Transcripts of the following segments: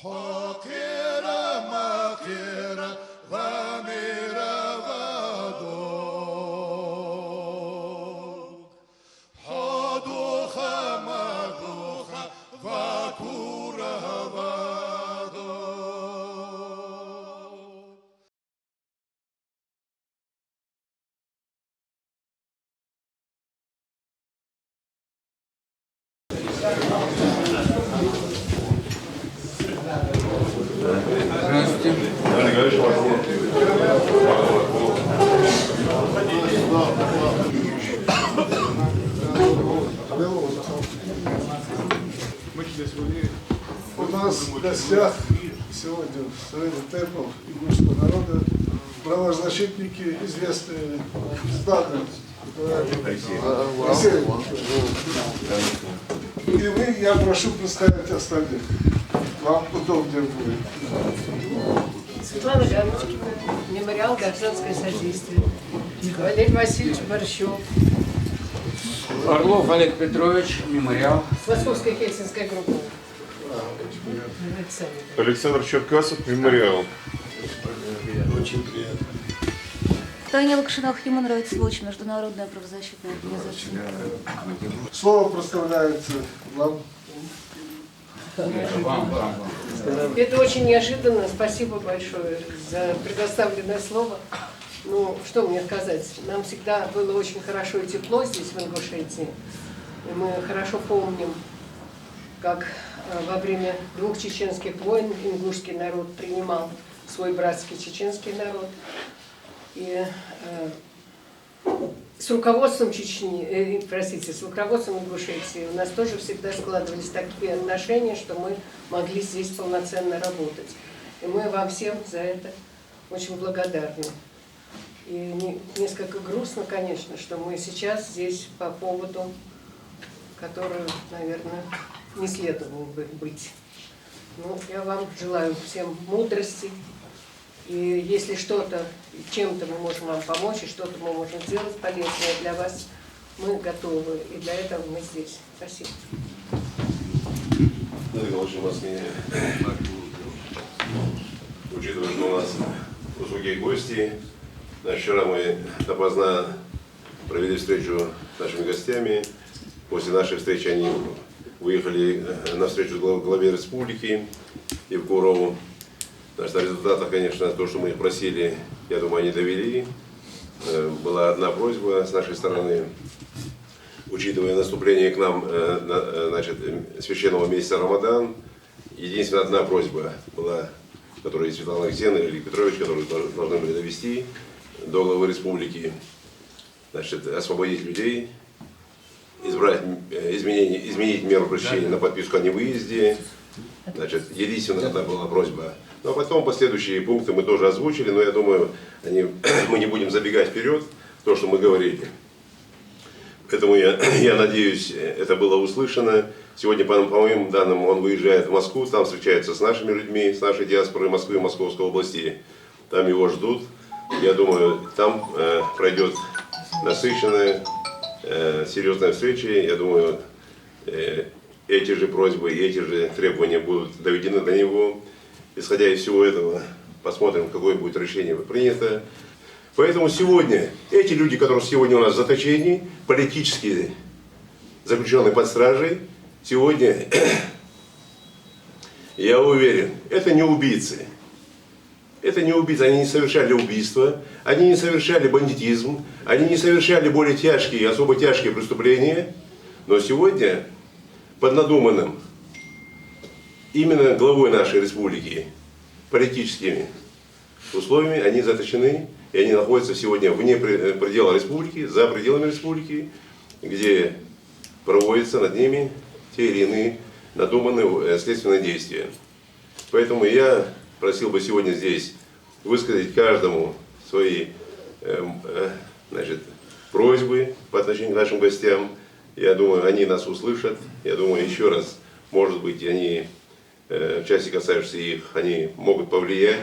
حقيرة مقيرة غامرة غدوك حدوخة مدوخة غكورة غدوك. У нас в гостях сегодня в Совете Темпов ингушского народа правозащитники, известные Стадо Алексей. И вы, я прошу представить остальных. Вам удобнее будет. Светлана Ганушкина, мемориал «Гражданское содействие». Валерий Васильевич Борщев. Орлов Олег Петрович, мемориал. Московская хельсинская группа. Александр Черкасов, мемориал. Очень приятно. Таня Лакшина, Human Rights Watch, международная правозащитная организация. Слово представляется вам. Это очень неожиданно. Спасибо большое за предоставленное слово. Ну, что мне сказать? Нам всегда было очень хорошо и тепло здесь, в Ингушетии. И мы хорошо помним, как во время 2 чеченских войн ингушский народ принимал свой братский чеченский народ. И с руководством Чечни, с руководством Ингушетии у нас тоже всегда складывались такие отношения, что мы могли здесь полноценно работать. И мы вам всем за это очень благодарны. И несколько грустно, конечно, что мы сейчас здесь по поводу, который, наверное, не следовало бы быть. Ну, я вам желаю всем мудрости. И если что-то, чем-то мы можем вам помочь, и что-то мы можем сделать полезное для вас, мы готовы. И для этого мы здесь. Спасибо. Учитывая, что у нас высокие гости, вчера мы допоздна провели встречу с нашими гостями. После нашей встречи они выехали на встречу главе республики Евкурову. Значит, результата, конечно, то, что мы их просили, я думаю, они довели. Была одна просьба с нашей стороны, учитывая наступление к нам значит, священного месяца Рамадан. Единственная одна просьба была, которую Светлана Алексеевна или Петрович, которые должны были довести до главы республики, значит, освободить людей, изменить меру пресечения на подписку о невыезде. Значит, единственная одна была просьба. Но потом последующие пункты мы тоже озвучили, но я думаю, мы не будем забегать вперед, то, что мы говорили. Поэтому я надеюсь, это было услышано. Сегодня, по моим данным, он выезжает в Москву, там встречается с нашими людьми, с нашей диаспорой Москвы и Московской области. Там его ждут. Я думаю, там пройдет насыщенная, серьезная встреча. Я думаю, эти же просьбы и эти же требования будут доведены до него. Исходя из всего этого, посмотрим, какое будет решение принято. Поэтому сегодня эти люди, которые сегодня у нас в заточении, политически заключенные под стражей, сегодня, я уверен, это не убийцы. Это не убийцы, они не совершали убийства, они не совершали бандитизм, они не совершали более тяжкие, особо тяжкие преступления. Но сегодня под надуманным именно главой нашей республики политическими условиями они заточены, и они находятся сегодня вне предела республики, за пределами республики, где проводятся над ними те или иные надуманные следственные действия. Поэтому я просил бы сегодня здесь высказать каждому свои значит, просьбы по отношению к нашим гостям. Я думаю, они нас услышат. Я думаю, еще раз, может быть, они в части касающейся их, они могут повлиять.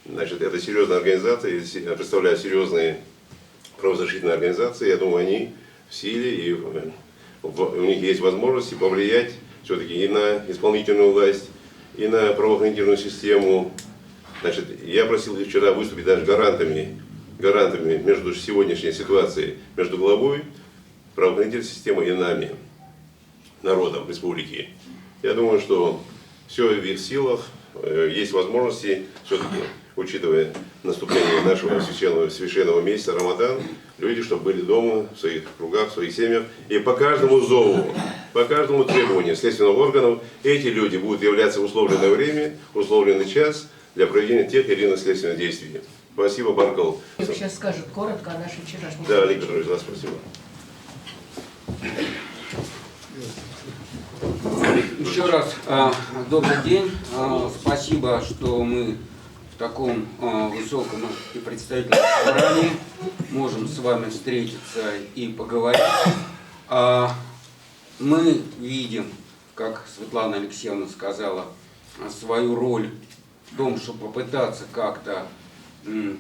Значит, это серьезная организация, я представляю серьезные правозащитные организации. Я думаю, они в силе, и у них есть возможности повлиять все-таки и на исполнительную власть, и на правоохранительную систему. Значит, я просил их вчера выступить даже гарантами между сегодняшней ситуацией, между главой правоохранительной системы и нами, народом республики. Я думаю, что все в их силах, есть возможности, все-таки, учитывая наступление нашего священного месяца Рамадан, люди, чтобы были дома, в своих кругах, в своих семьях, и по каждому зову, по каждому требованию следственных органов, эти люди будут являться в условленное время, условленный час для проведения тех или иных следственных действий. Спасибо, Баркал. Сейчас скажут коротко о нашей вчерашней Да, встрече. Олег Петрович, да, спасибо. Еще раз добрый день. Спасибо, что мы в таком высоком и представительном собрании можем с вами встретиться и поговорить. Мы видим, как Светлана Алексеевна сказала, свою роль в том, чтобы попытаться как-то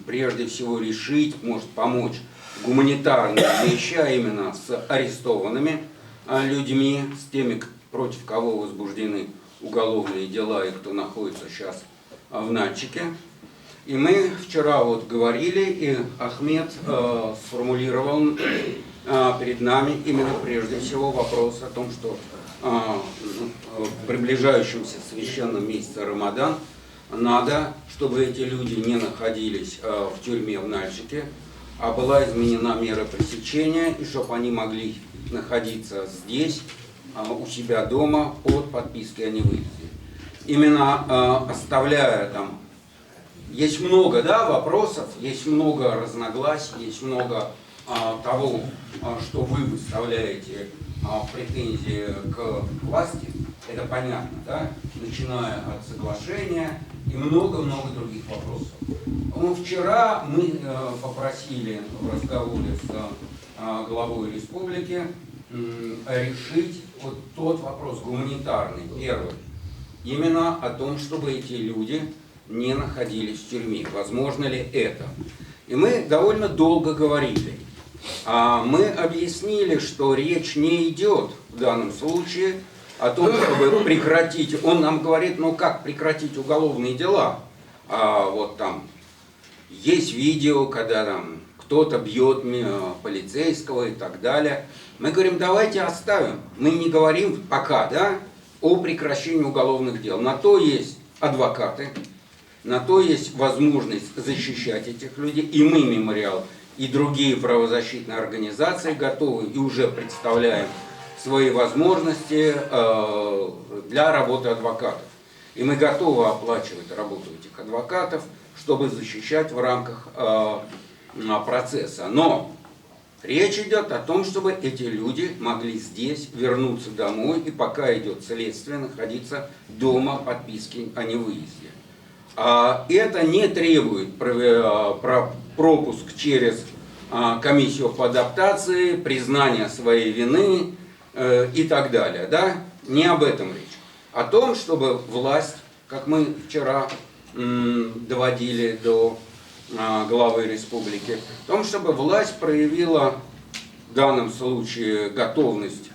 прежде всего решить, может помочь гуманитарные вещи, а именно с арестованными людьми, с теми, против кого возбуждены уголовные дела и кто находится сейчас в Нальчике. И мы вчера вот говорили, и Ахмед сформулировал перед нами именно прежде всего вопрос о том, что в приближающемся священном месяце Рамадан надо, чтобы эти люди не находились в тюрьме в Нальчике, а была изменена мера пресечения, и чтобы они могли находиться здесь, у себя дома, под подпиской о невыезде. Именно оставляя там, есть много, да, вопросов, есть много разногласий, есть много того, что вы выставляете претензии к власти, это понятно, да, начиная от соглашения и много-много других вопросов. Но вчера мы попросили в разговоре с главой республики решить вот тот вопрос гуманитарный, первый, именно о том, чтобы эти люди не находились в тюрьме. Возможно ли это? И мы довольно долго говорили. Мы объяснили, что речь не идет в данном случае о том, чтобы прекратить. Он нам говорит, ну как прекратить уголовные дела? Вот там есть видео, когда там кто-то бьет полицейского и так далее. Мы говорим, давайте оставим. Мы не говорим пока, да, о прекращении уголовных дел. На то есть адвокаты, на то есть возможность защищать этих людей. И мы, мемориал, и другие правозащитные организации готовы и уже представляем свои возможности для работы адвокатов. И мы готовы оплачивать работу этих адвокатов, чтобы защищать в рамках процесса. Но речь идет о том, чтобы эти люди могли здесь вернуться домой и пока идет следствие, находиться дома подписки о невыезде. Это не требует пропуск через комиссию по адаптации, признание своей вины и так далее. Да? Не об этом речь. О том, чтобы власть, как мы вчера доводили до главы республики, о том, чтобы власть проявила в данном случае готовность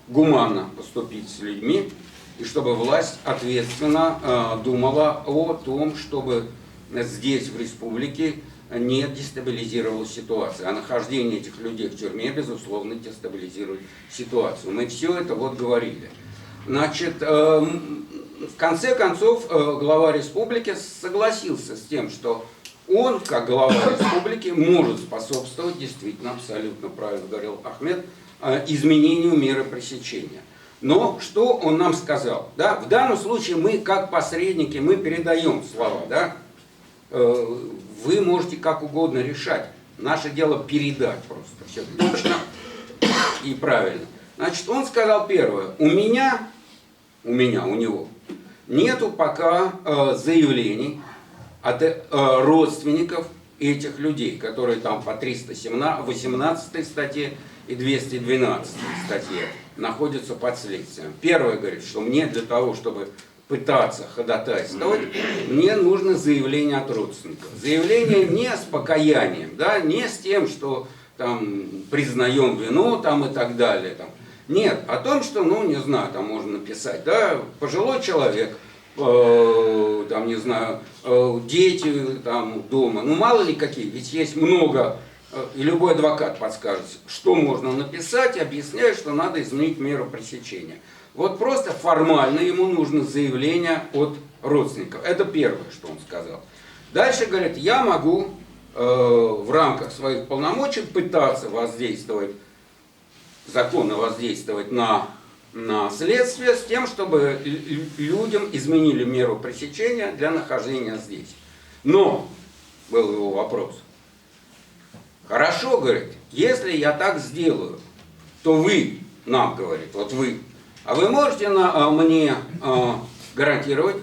гуманно поступить с людьми, и чтобы власть ответственно думала о том, чтобы здесь, в республике, не дестабилизировалась ситуация. А нахождение этих людей в тюрьме, безусловно, дестабилизирует ситуацию. Мы все это вот говорили. Значит, в конце концов, глава республики согласился с тем, что он, как глава республики, может способствовать, действительно, абсолютно правильно говорил Ахмед, изменению меры пресечения. Но что он нам сказал? Да? В данном случае мы, как посредники, мы передаем слова. Да? Вы можете как угодно решать. Наше дело передать просто. Все точно и правильно. Значит, он сказал первое. У него нету пока заявлений от родственников этих людей, которые там по 318 статье и 212 статье находятся под следствием. Первое говорит, что мне для того, чтобы пытаться ходатайствовать, мне нужно заявление от родственников. Заявление не с покаянием, да, не с тем, что там признаем вину там, и так далее. Там. Нет, о том, что, ну, не знаю, там можно написать, да, пожилой человек там, не знаю, дети там дома, ну мало ли какие, ведь есть много, и любой адвокат подскажет, что можно написать, объясняя, что надо изменить меру пресечения. Вот просто формально ему нужно заявление от родственников. Это первое, что он сказал. Дальше говорит, я могу в рамках своих полномочий пытаться воздействовать, законно воздействовать на следствие с тем, чтобы людям изменили меру пресечения для нахождения здесь. Но, был его вопрос, хорошо, говорит, если я так сделаю, то вы, нам говорит, вот вы, а вы можете мне гарантировать,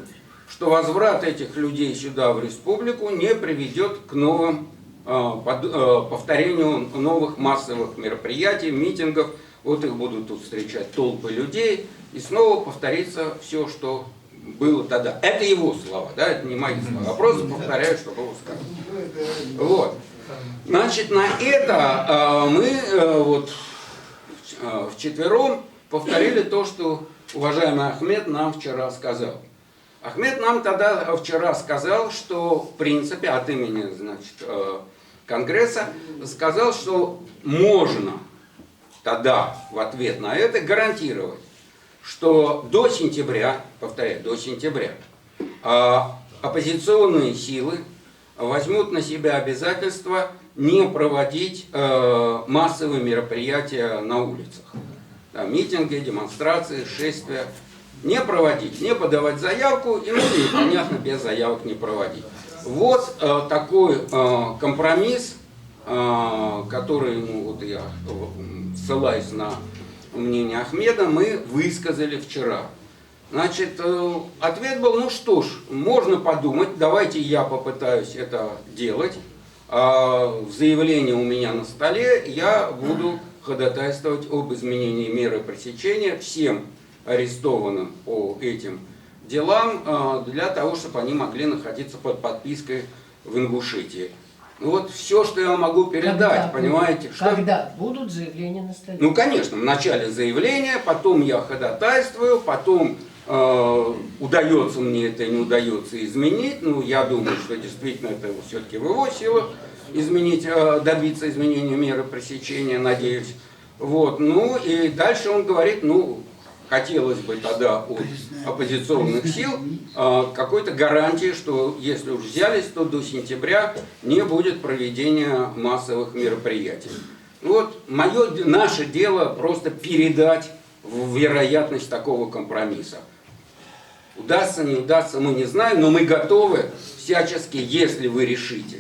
что возврат этих людей сюда, в республику, не приведет к новым повторению новых массовых мероприятий, митингов. Вот их будут тут встречать толпы людей, и снова повторится все, что было тогда. Это его слова, да, это не мои слова. Я просто повторяю, что было сказано. Вот. Значит, на это мы вот вчетвером повторили то, что уважаемый Ахмед нам вчера сказал. Ахмед нам тогда вчера сказал, что в принципе от имени, значит, Конгресса сказал, что можно тогда в ответ на это гарантировать, что до сентября, повторяю, до сентября, оппозиционные силы возьмут на себя обязательство не проводить массовые мероприятия на улицах. Да, митинги, демонстрации, шествия. Не проводить, не подавать заявку, и, ну, и, понятно, без заявок не проводить. Вот такой компромисс, который, ну, вот я ссылаюсь на мнение Ахмеда, мы высказали вчера. Значит, ответ был, ну что ж, можно подумать, давайте я попытаюсь это делать. В заявлении у меня на столе я буду ходатайствовать об изменении меры пресечения всем арестованным по этим делам, для того, чтобы они могли находиться под подпиской в Ингушетии. Ну вот все, что я могу передать, понимаете? Когда будут заявления на столе? Ну, конечно, вначале заявление, потом я ходатайствую, потом удается мне это, не удается изменить. Ну, я думаю, что действительно это все-таки в его силах изменить, добиться изменения меры пресечения, надеюсь. Вот, ну, и дальше он говорит, ну, хотелось бы тогда от оппозиционных сил какой-то гарантии, что если уж взялись, то до сентября не будет проведения массовых мероприятий. Вот наше дело просто передать вероятность такого компромисса. Удастся, не удастся, мы не знаем, но мы готовы всячески, если вы решите,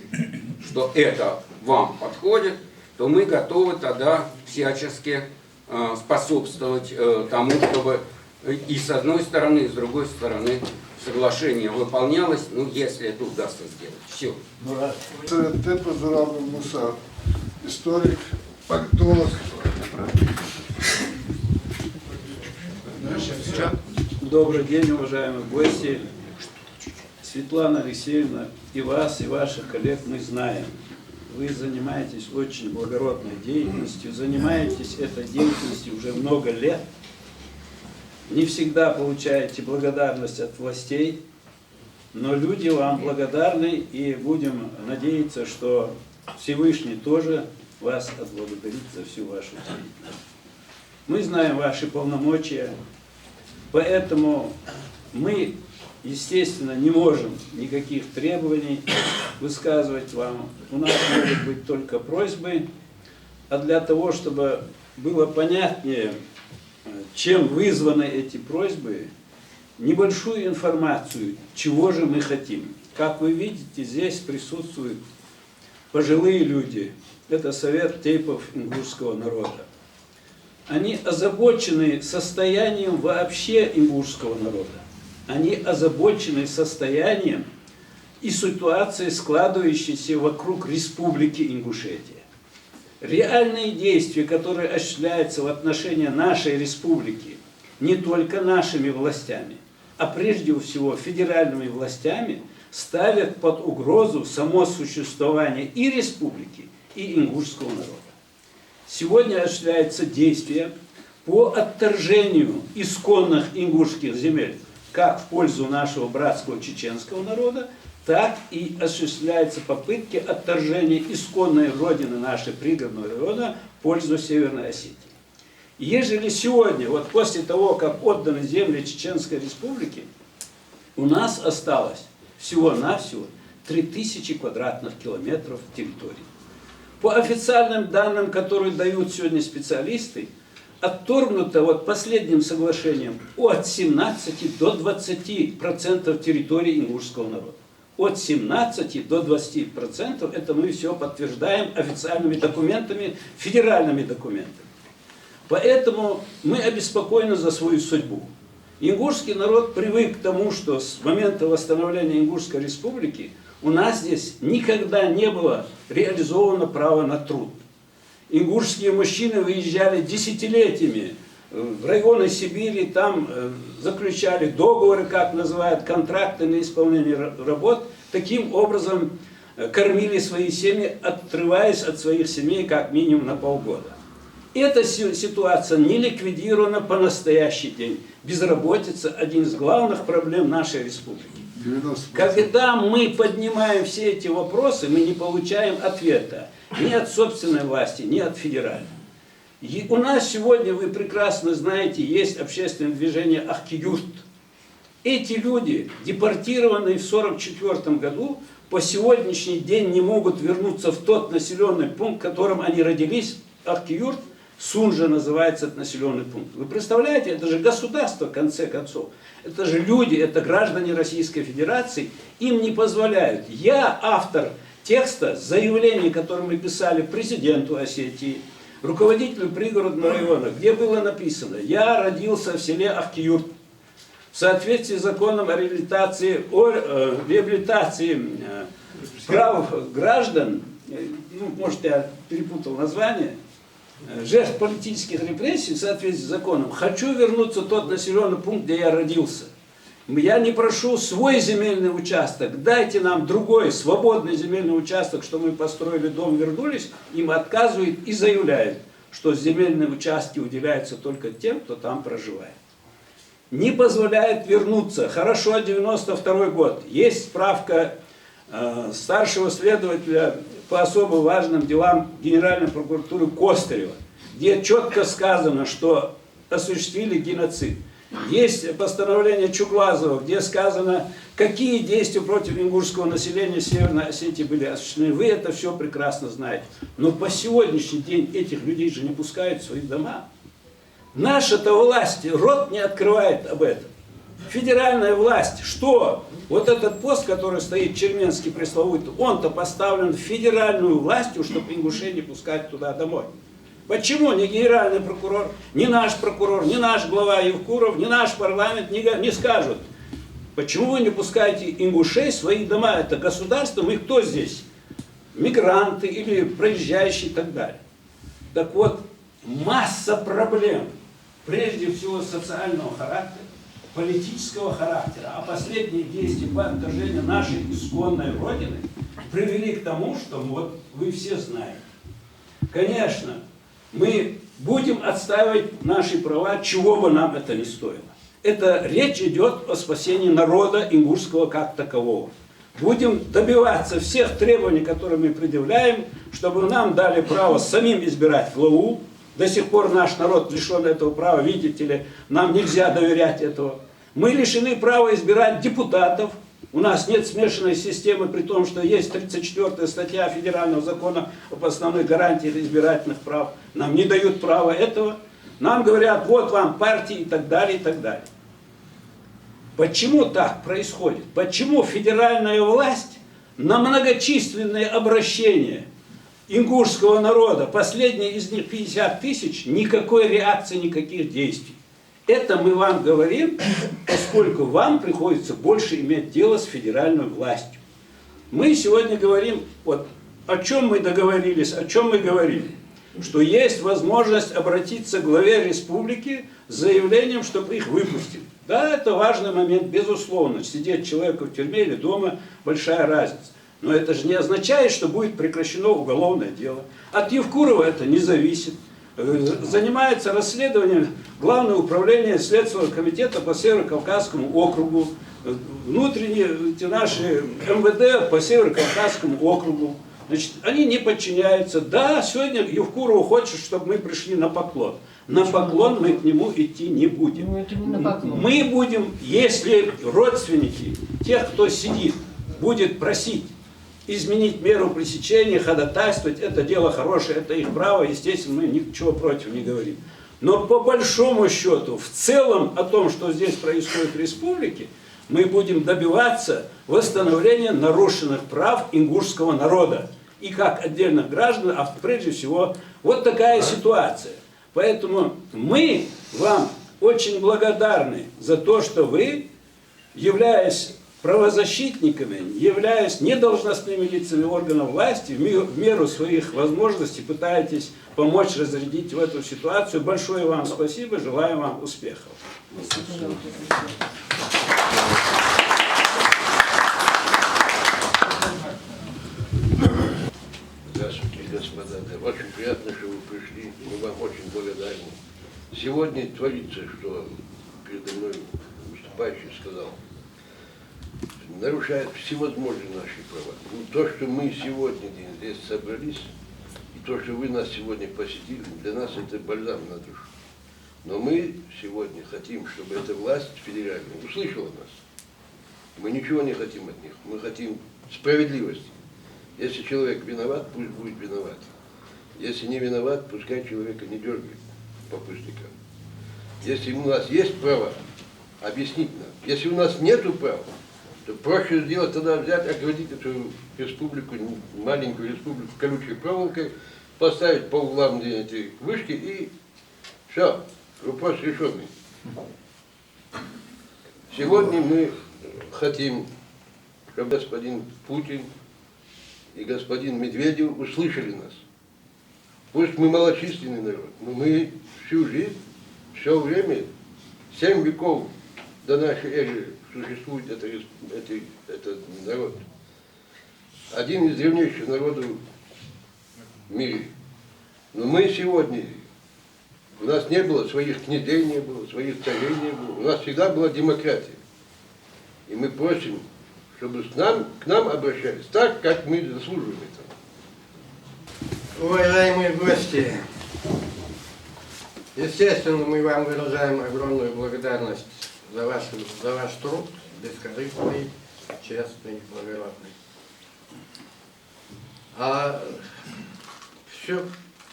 что это вам подходит, то мы готовы тогда всячески способствовать тому, чтобы и с одной стороны, и с другой стороны соглашение выполнялось, ну, если это удастся сделать. Все. Тепов Муса, историк, политолог. Добрый день, уважаемые гости. Светлана Алексеевна, и вас, и ваших коллег мы знаем. Вы занимаетесь очень благородной деятельностью, занимаетесь этой деятельностью уже много лет. Не всегда получаете благодарность от властей, но люди вам благодарны, и будем надеяться, что Всевышний тоже вас отблагодарит за всю вашу деятельность. Мы знаем ваши полномочия, поэтому мы, естественно, не можем никаких требований высказывать вам. У нас могут быть только просьбы, а для того, чтобы было понятнее, чем вызваны эти просьбы, небольшую информацию, чего же мы хотим. Как вы видите, здесь присутствуют пожилые люди. Это совет тейпов ингушского народа. Они озабочены состоянием вообще ингушского народа. Они озабочены состоянием и ситуацией, складывающейся вокруг Республики Ингушетия. Реальные действия, которые осуществляются в отношении нашей республики, не только нашими властями, а прежде всего федеральными властями, ставят под угрозу само существование и республики, и ингушского народа. Сегодня осуществляется действие по отторжению исконных ингушских земель, как в пользу нашего братского чеченского народа, так и осуществляются попытки отторжения исконной родины нашей пригородного района в пользу Северной Осетии. Ежели сегодня, вот после того, как отданы земли Чеченской Республики, у нас осталось всего-навсего 3000 квадратных километров территории. По официальным данным, которые дают сегодня специалисты, отторгнуто вот последним соглашением от 17 до 20% территории ингушского народа. От 17 до 20% это мы все подтверждаем официальными документами, федеральными документами. Поэтому мы обеспокоены за свою судьбу. Ингушский народ привык к тому, что с момента восстановления Ингушской республики у нас здесь никогда не было реализовано право на труд. Ингушские мужчины выезжали десятилетиями в районы Сибири, там заключали договоры, как называют, контракты на исполнение работ. Таким образом кормили свои семьи, отрываясь от своих семей как минимум на полгода. Эта ситуация не ликвидирована по настоящий день. Безработица – один из главных проблем нашей республики. 90%. Когда мы поднимаем все эти вопросы, мы не получаем ответа ни от собственной власти, ни от федеральной. И у нас сегодня, вы прекрасно знаете, есть общественное движение «Ахкиюрт». Эти люди, депортированные в 1944 году, по сегодняшний день не могут вернуться в тот населенный пункт, в котором они родились, Ахкиюрт. Сунжа называется этот населенный пункт. Вы представляете, это же государство, в конце концов. Это же люди, это граждане Российской Федерации. Им не позволяют. Я автор текста, заявления, которое мы писали президенту Осетии, руководителю пригородного района, где было написано: я родился в селе Ахкиюрт. В соответствии с законом о реабилитации прав граждан, ну, может, я перепутал название, жертв политических репрессий в соответствии с законом, хочу вернуться в тот населенный пункт, где я родился. Я не прошу свой земельный участок, дайте нам другой, свободный земельный участок, что мы построили дом, вернулись, им отказывают и заявляют, что земельные участки уделяются только тем, кто там проживает. Не позволяет вернуться. Хорошо, 92 год. Есть справка старшего следователя по особо важным делам Генеральной прокуратуры Костырева, где четко сказано, что осуществили геноцид. Есть постановление Чуглазова, где сказано, какие действия против ингушского населения Северной Осетии были осуществлены. Вы это все прекрасно знаете. Но по сегодняшний день этих людей же не пускают в свои дома. Наша-то власть рот не открывает об этом. Федеральная власть, что? Вот этот пост, который стоит, Черменский пресловутый, он-то поставлен федеральную властью, чтобы ингушей не пускать туда домой. Почему ни генеральный прокурор, ни наш прокурор, ни наш глава Евкуров, ни наш парламент не скажут, почему вы не пускаете ингушей в свои дома? Это государство, мы кто здесь? Мигранты или проезжающие и так далее. Так вот, масса проблем, прежде всего социального характера, политического характера, а последние действия по отторжению нашей исконной Родины привели к тому, что вот вы все знаете. Конечно, мы будем отстаивать наши права, чего бы нам это ни стоило. Это речь идет о спасении народа ингушского как такового. Будем добиваться всех требований, которые мы предъявляем, чтобы нам дали право самим избирать главу. До сих пор наш народ лишен этого права, видите ли, нам нельзя доверять этого. Мы лишены права избирать депутатов. У нас нет смешанной системы, при том, что есть 34-я статья Федерального закона об основной гарантии избирательных прав. Нам не дают права этого. Нам говорят, вот вам партии и так далее, и так далее. Почему так происходит? Почему федеральная власть на многочисленные обращения ингушского народа, последние из них 50 тысяч, никакой реакции, никаких действий? Это мы вам говорим, поскольку вам приходится больше иметь дело с федеральной властью. Мы сегодня говорим, вот о чем мы договорились, о чем мы говорили. Что есть возможность обратиться к главе республики с заявлением, чтобы их выпустили. Да, это важный момент, безусловно. Сидеть человеку в тюрьме или дома – большая разница. Но это же не означает, что будет прекращено уголовное дело. От Евкурова это не зависит. занимается расследованием Главное управление Следственного комитета по Северо-Кавказскому округу, внутренние эти наши МВД по Северо-Кавказскому округу. Значит, они не подчиняются. Да, сегодня Евкурова хочет, чтобы мы пришли на поклон. На поклон мы к нему идти не будем. Мы будем, если родственники тех, кто сидит, будет просить изменить меру пресечения, ходатайствовать, это дело хорошее, это их право, естественно, мы ничего против не говорим. Но по большому счету, в целом о том, что здесь происходит в республике, мы будем добиваться восстановления нарушенных прав ингушского народа. И как отдельных граждан, а прежде всего, вот такая ситуация. Поэтому мы вам очень благодарны за то, что вы, являясь правозащитниками, являясь недолжностными лицами органов власти, в меру своих возможностей пытаетесь помочь разрядить в эту ситуацию. Большое вам спасибо, желаю вам успехов. Здравствуйте, господа. Очень приятно, что вы пришли. Мы вам очень благодарны. Сегодня творится, что передо мной выступающий сказал, нарушает всевозможные наши права. Ну, то, что мы сегодня здесь собрались, и то, что вы нас сегодня посетили, для нас это бальзам на душу. Но мы сегодня хотим, чтобы эта власть федеральная услышала нас. Мы ничего не хотим от них. Мы хотим справедливости. Если человек виноват, пусть будет виноват. Если не виноват, пускай человека не дергает по пустякам. Если у нас есть право, объяснить нам. Если у нас нету права, то проще сделать тогда взять, оградить эту республику, маленькую республику колючей проволокой, поставить по углам эти вышки и все, вопрос решенный. Сегодня мы хотим, чтобы господин Путин и господин Медведев услышали нас. Пусть мы малочисленный народ, но мы всю жизнь, все время, 7 веков до нашей эры существует этот народ. Один из древнейших народов в мире. Но мы сегодня, у нас не было своих князей, не было, своих царей не было. У нас всегда была демократия. И мы просим, чтобы к нам обращались так, как мы заслуживаем этого. Уважаемые гости, естественно, мы вам выражаем огромную благодарность за ваш труд, бескорыстный, честный, благородный.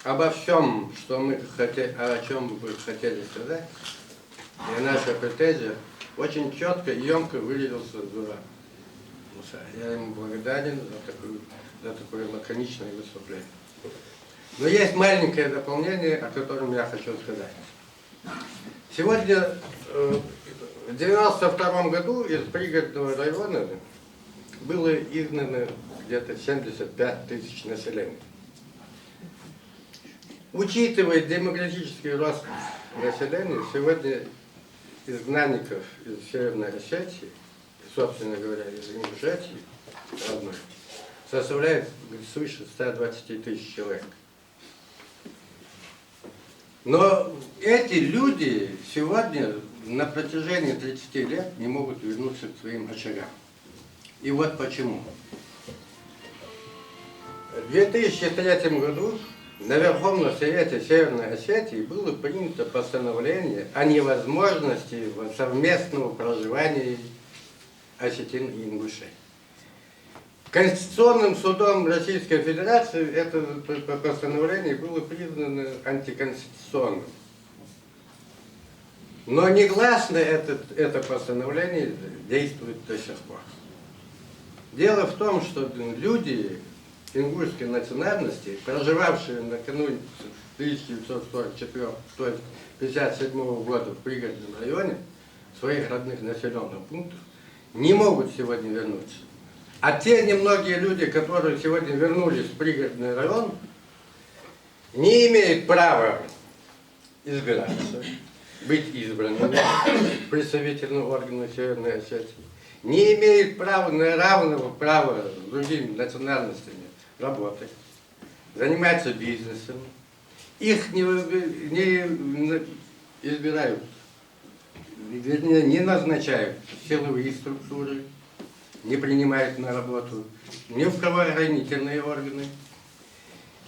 Обо всем, о чем вы хотели сказать, и наша претензия, очень четко и емко выразился Зураб Муса. Я ему благодарен за такое лаконичное выступление. Но есть маленькое дополнение, о котором я хочу сказать. Сегодня, в 1992 году из пригородного района было изгнано где-то 75 тысяч населения. Учитывая демографический рост населения, сегодня изгнанников из Северной Осетии, собственно говоря, из Ингушетии, родной, составляет свыше 120 тысяч человек. Но эти люди сегодня на протяжении 30 лет не могут вернуться к своим очагам. И вот почему. В 2003 году на Верховном Совете Северной Осетии было принято постановление о невозможности совместного проживания осетин и ингушей. Конституционным судом Российской Федерации это постановление было признано антиконституционным. Но негласно это постановление действует до сих пор. Дело в том, что люди ингушской национальности, проживавшие накануне 1944, то есть 1957 года в пригородном районе, в своих родных населенных пунктах, не могут сегодня вернуться. А те немногие люди, которые сегодня вернулись в пригородный район, не имеют права избираться, быть избранными представительным органом Северной Осетии, не имеют права на равного права с другими национальностями работать, заниматься бизнесом их не избирают, вернее, не назначают силовые структуры, не принимают на работу ни в правоохранительные органы.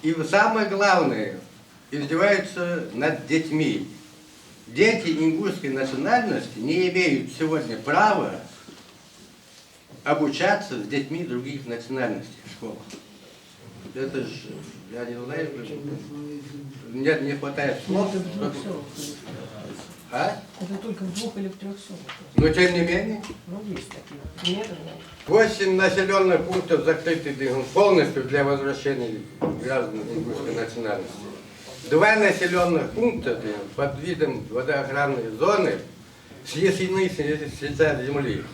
И самое главное, издеваются над детьми. Дети ингушской национальности не имеют сегодня права обучаться с детьми других национальностей в школах. Это же, я не знаю, нет, не хватает слов. А? Это только в 2 или в 300. Но тем не менее. Ну, есть такие примеры. 8 населенных пунктов закрыты полностью для возвращения граждан ингушской национальности. 2 населенных пункта под видом водоохранной зоны снесены с лица земли.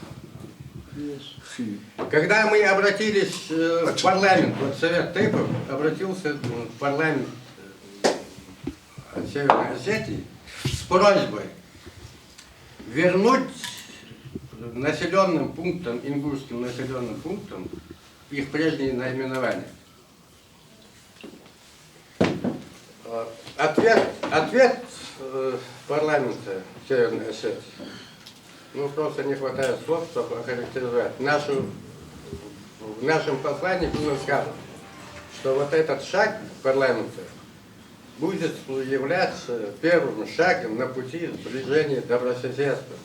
Когда мы обратились в парламент, вот Совет Тэпов обратился в парламент Северной Осетии с просьбой вернуть населенным пунктам, ингушским населенным пунктам, их прежние наименования. Ответ парламента Северной Осетии, ну просто не хватает слов, чтобы охарактеризовать. В нашем послании было сказано, что вот этот шаг парламента будет являться первым шагом на пути сближения добрососедства,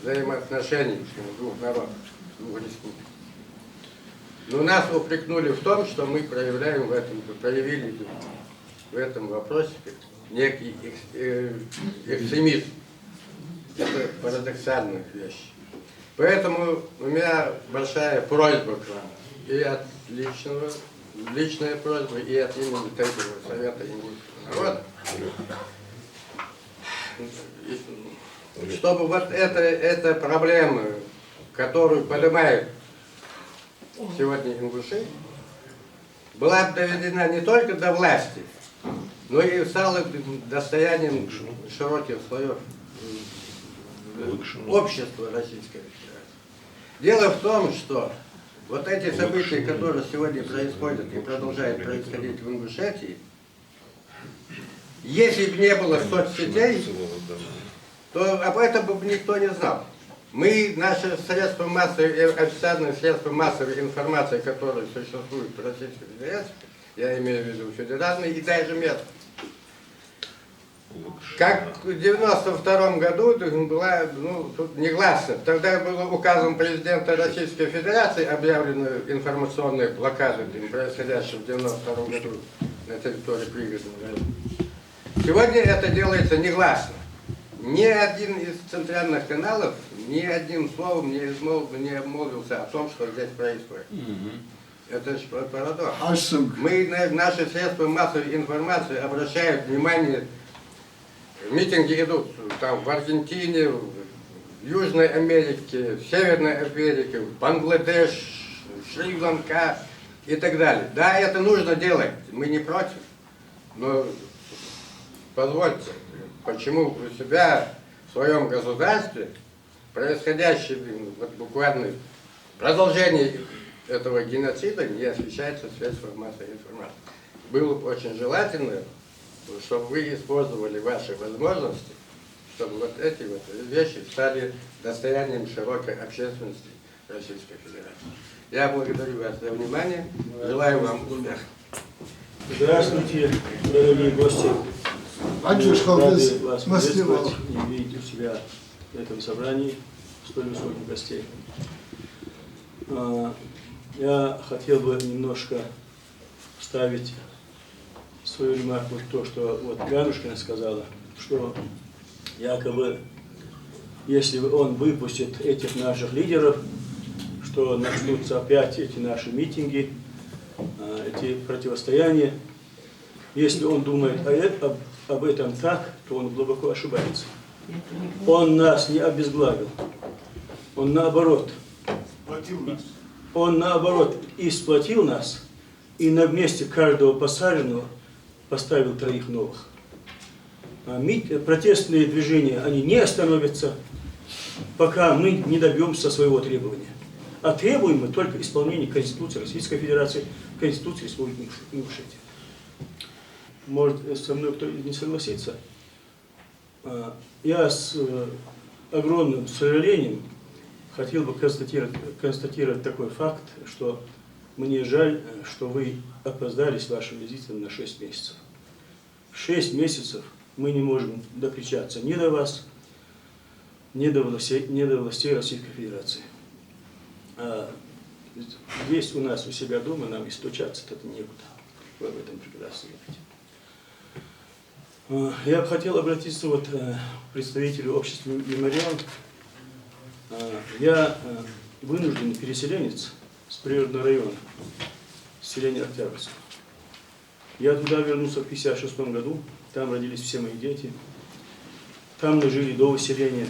взаимоотношений двух народов, двух республик. Но нас упрекнули в том, что мы проявили в этом вопросе некий экстремизм. Это парадоксальная вещь. Поэтому у меня большая просьба к вам, и от личная просьба, и от имени Третьего Совета ингушского народа, чтобы вот эта проблема, которую поднимают сегодня ингуши, была доведена не только до власти, но и стала достоянием широких слоев общества Российской Федерации. Дело в том, что вот эти события, которые сегодня происходят и продолжают происходить в Ингушетии, если бы не было соцсетей, то об этом бы никто не знал. Наши средства массовой, официальные средства массовой информации, которые существуют в Российской Федерации, я имею в виду федеральные и даже местные, как в 1992 году была, тут негласно, тогда было указом президента Российской Федерации объявлена информационная блокада, происходящая в 1992 году на территории пригородного района. Сегодня это делается негласно. Ни один из центральных каналов ни одним словом не обмолвился о том, что здесь происходит. Это же парадокс. Наши средства массовой информации обращают внимание. Митинги идут там в Аргентине, в Южной Америке, в Северной Америке, в Бангладеш, Шри-Ланка и так далее. Да, это нужно делать, мы не против, но позвольте, почему у себя в своем государстве происходящее вот буквально продолжение этого геноцида не освещается в средствах массовой информации. Было бы очень желательно, чтобы вы использовали ваши возможности, чтобы вот эти вот вещи стали достоянием широкой общественности Российской Федерации. Я благодарю вас за внимание, желаю вам успеха. Здравствуйте, дорогие гости. Рады вас приветствовать и видеть у себя в этом собрании столь высоких гостей. Я хотел бы немножко вставить свою ремарку в то, что вот Ганушкина сказала, что якобы, если он выпустит этих наших лидеров, что начнутся опять эти наши митинги, эти противостояния. Если он думает об этом так, то он глубоко ошибается. Он нас не обезглавил. Он наоборот и сплотил нас, и на месте каждого посаженного поставил 3 новых. Протестные движения, они не остановятся, пока мы не добьемся своего требования. А требуем мы только исполнения Конституции Российской Федерации, Конституции Республики Ингушетия. может со мной кто не согласится, я с огромным сожалением хотел бы констатировать такой факт, что мне жаль, что вы опоздали с вашим визитом на 6 месяцев. 6 месяцев мы не можем докричаться ни до вас, ни до властей Российской Федерации. Здесь у нас у себя дома нам и стучаться это некуда. Вы об этом прекрасно знаете. Я бы хотел обратиться вот к представителю общества «Мемориал». Я вынужденный переселенец с природного района, с селения Октябрьского. Я туда вернулся в 1956 году, там родились все мои дети, там мы жили до выселения.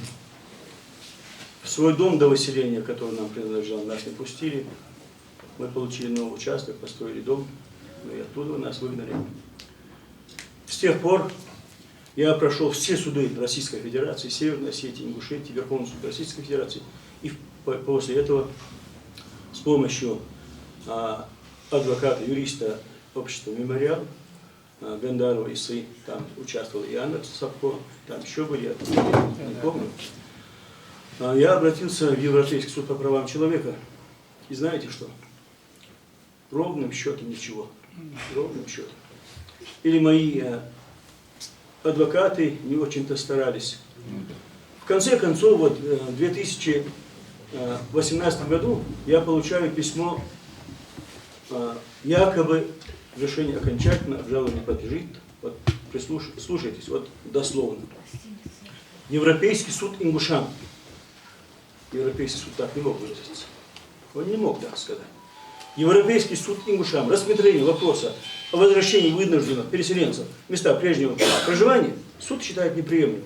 В свой дом до выселения, который нам принадлежал, нас не пустили. Мы получили новый участок, построили дом, но и оттуда нас выгнали. С тех пор я прошел все суды Российской Федерации, Северной Осетии, Ингушетии, Верховный суд Российской Федерации. И после этого с помощью адвоката, юриста общества «Мемориал», Гандарова Исы, там участвовал и Анна Сапко, там еще были, я не помню. Я обратился в Европейский суд по правам человека. И знаете что? Ровным счетом ничего. Ровным счетом. Или мои адвокаты не очень-то старались. В конце концов, вот в 2018 году я получаю письмо, якобы решение окончательно обжалованию не подлежит. Вот, слушайтесь, вот дословно. Европейский суд Ингушан. Европейский суд так не мог выразиться. Он не мог так сказать. Европейский суд Ингушам рассмотрение вопроса о возвращении вынужденных переселенцев в места прежнего проживания суд считает неприемлемым.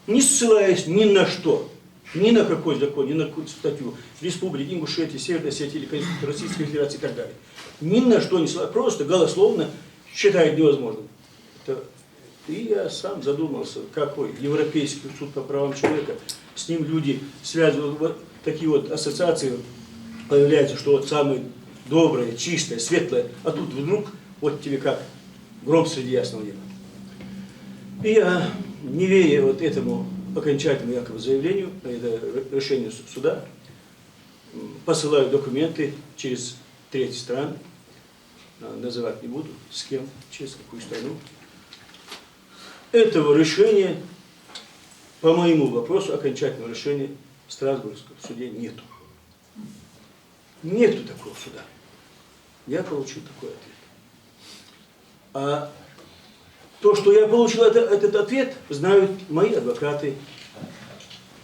Не ссылаясь ни на что, ни на какой закон, ни на какую статью Республики Ингушетии, Северной Осетии или Конституции Российской Федерации и так далее. Ни на что не ссылаясь, просто голословно считает невозможным. И я сам задумался, какой Европейский суд по правам человека, с ним люди связывают, вот такие вот ассоциации появляются, что вот самое доброе, чистое, светлое, а тут вдруг вот тебе как гром среди ясного неба. И я, не веря вот этому окончательному якобы заявлению, это решению суда, посылаю документы через третьи страны, называть не буду, с кем, через какую страну. Этого решения, по моему вопросу, окончательного решения в Страсбургском суде нету. Нету такого суда. Я получил такой ответ. А то, что я получил этот ответ, знают мои адвокаты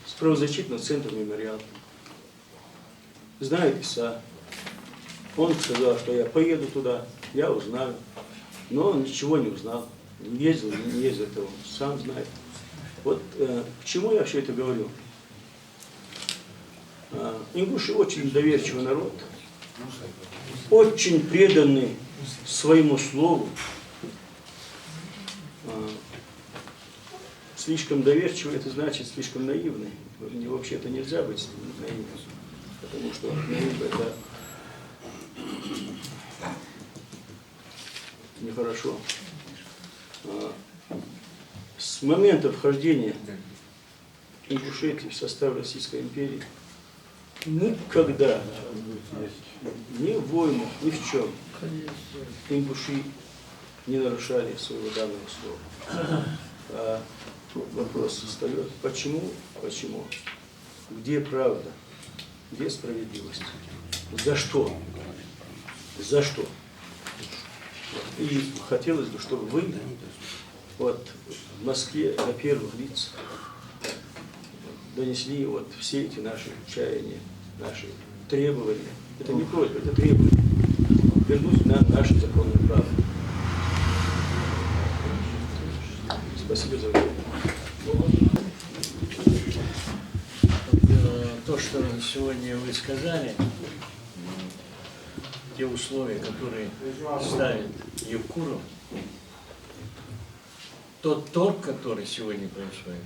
с правозащитного центра «Мемориал». Знает ИСА. Он сказал, что я поеду туда, я узнаю. Но он ничего не узнал. Не ездил, это он сам знает. Вот к чему я все это говорю? Ингуши очень доверчивый народ, очень преданный своему слову, слишком доверчивый, это значит слишком наивный. Вообще-то нельзя быть наивным, потому что наив это нехорошо. С момента вхождения Ингушетии в состав Российской империи никогда, ни в войнах, ни в чем, ингуши не нарушали своего данного слова. А вопрос встает, почему? Почему? Где правда? Где справедливость? За что? За что? И хотелось бы, чтобы вы вот в Москве на первых лиц донесли вот все эти наши чаяния, наши требования. Это не просьба, это требование. Вернуть нам наше законное право. Спасибо за внимание. То, что сегодня вы сказали, те условия, которые ставит Евкуров, тот торг, который сегодня происходит,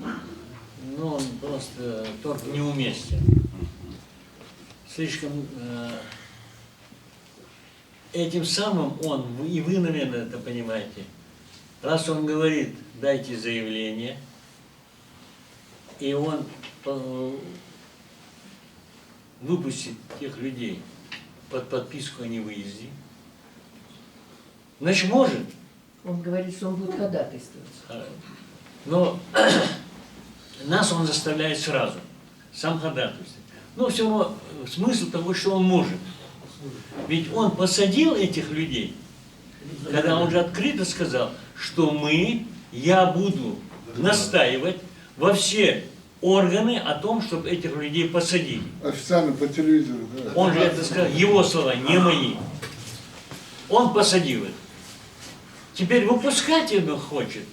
ну, он просто торг неуместен. Слишком этим самым он, и вы, наверное, это понимаете, раз он говорит, дайте заявление, и он выпустит тех людей под подписку о невыезде, значит, может. Он говорит, что он будет ходатайствовать. Но нас он заставляет сразу, сам ходатайствовать. Но все равно смысл того, что он может. Ведь он посадил этих людей, когда он же открыто сказал, что я буду настаивать во все органы о том, чтобы этих людей посадили. Официально по телевизору, да. Он же это сказал, его слова, не мои. Он посадил их. Теперь выпускать его хочет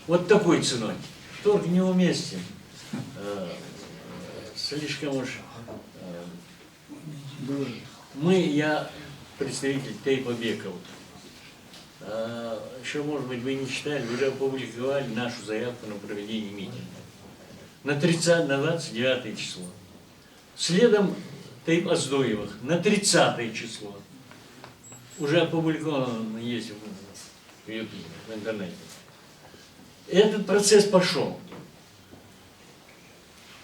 вот такой ценой. Торг неуместен. Слишком уж... Я представитель Тейпа Бекова. Еще, может быть, вы не читали, уже опубликовали нашу заявку на проведение митинга. На 29 число. Следом Тейп Оздоевых на 30 число. Уже опубликовано есть в YouTube, в интернете. Этот процесс пошел.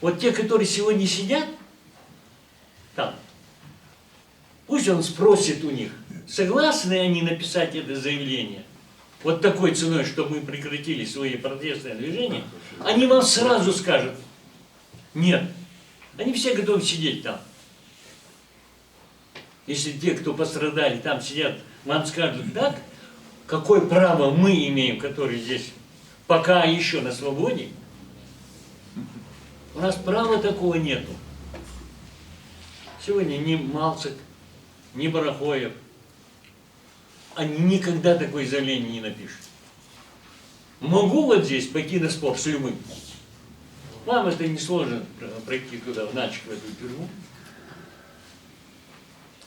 Вот те, которые сегодня сидят там, пусть он спросит у них, согласны они написать это заявление вот такой ценой, чтобы мы прекратили свои протестные движения, они вам сразу скажут, нет. Они все готовы сидеть там. Если те, кто пострадали, там сидят, вам скажут так, какое право мы имеем, которые здесь пока еще на свободе, у нас права такого нету. Сегодня ни Малцик, ни Барахоев, они никогда такое заявление не напишут. Могу вот здесь пойти на спор с любым. Вам это несложно пройти туда, в Начик, в эту тюрьму.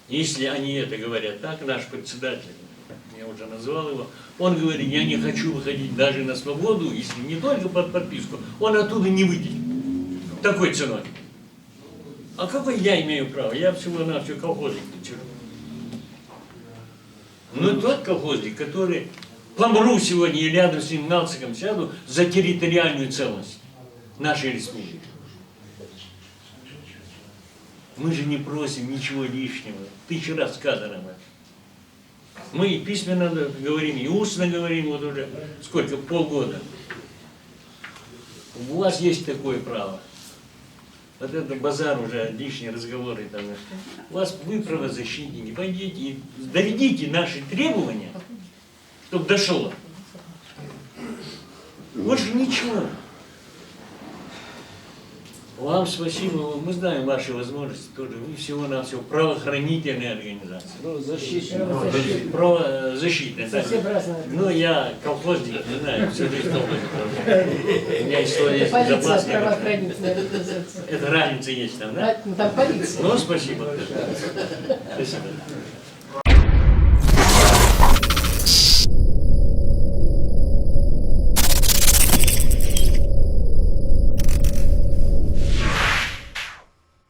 Если они это говорят так, наш председатель, я уже назвал его, он говорит, я не хочу выходить даже на свободу, если не только под подписку, он оттуда не выйдет. Такой ценой. А какой я имею право? Я всего-навсего колхозник. Но тот колхозник, который помру сегодня и рядом с ним Малциком сяду за территориальную целостность нашей республики. Мы же не просим ничего лишнего. 1000 раз сказано об этом. Мы и письменно говорим, и устно говорим, вот уже сколько, полгода. У вас есть такое право. Вот это базар уже, лишние разговоры. Там. У вас вы правозащитники, пойдите и доведите наши требования, чтобы дошло. Больше ничего. Вам спасибо, мы знаем ваши возможности тоже. Вы всего-навсего правоохранительная организация. Правозащитная. Совсем разные. Ну, я колхозник, не знаю, всю жизнь колхозник. У меня история есть Полиция, безопасная. правоохранительная организация. Это разница есть там, да? Там полиция. Ну, спасибо. Спасибо.